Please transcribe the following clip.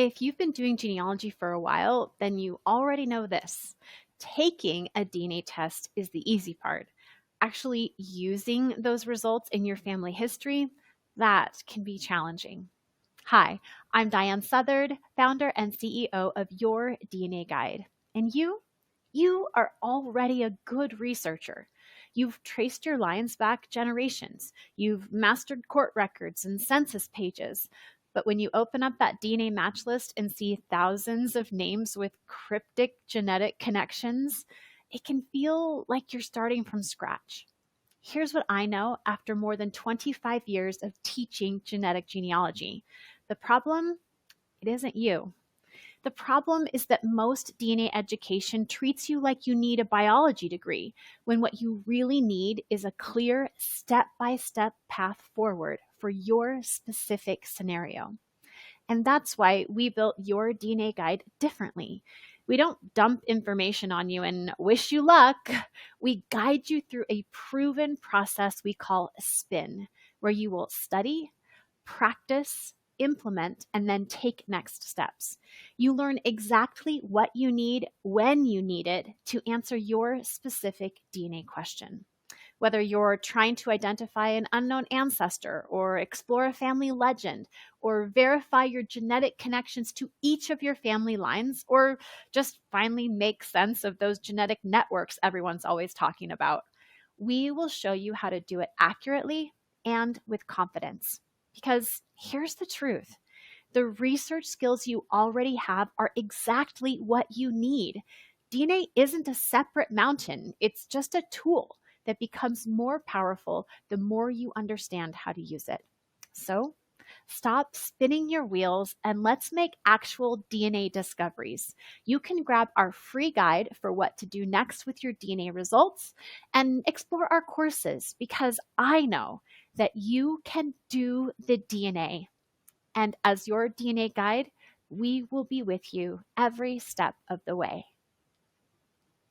If you've been doing genealogy for a while, then you already know this. Taking a DNA test is the easy part. Actually using those results in your family history, that can be challenging. Hi, I'm Diahan Southard, founder and CEO of Your DNA Guide. And you are already a good researcher. You've traced your lines back generations. You've mastered court records and census pages. But when you open up that DNA match list and see thousands of names with cryptic genetic connections, it can feel like you're starting from scratch. Here's what I know after more than 25 years of teaching genetic genealogy. The problem, it isn't you. The problem is that most DNA education treats you like you need a biology degree, when what you really need is a clear step-by-step path forward for your specific scenario. And that's why we built Your DNA Guide differently. We don't dump information on you and wish you luck. We guide you through a proven process we call a spin, where you will study, practice, implement, and then take next steps. You learn exactly what you need when you need it to answer your specific DNA question. Whether you're trying to identify an unknown ancestor or explore a family legend or verify your genetic connections to each of your family lines, or just finally make sense of those genetic networks everyone's always talking about, we will show you how to do it accurately and with confidence. Because here's the truth. The research skills you already have are exactly what you need. DNA isn't a separate mountain. It's just a tool that becomes more powerful the more you understand how to use it. So stop spinning your wheels and let's make actual DNA discoveries. You can grab our free guide for what to do next with your DNA results and explore our courses, because I know that you can do the DNA. And as your DNA guide, we will be with you every step of the way.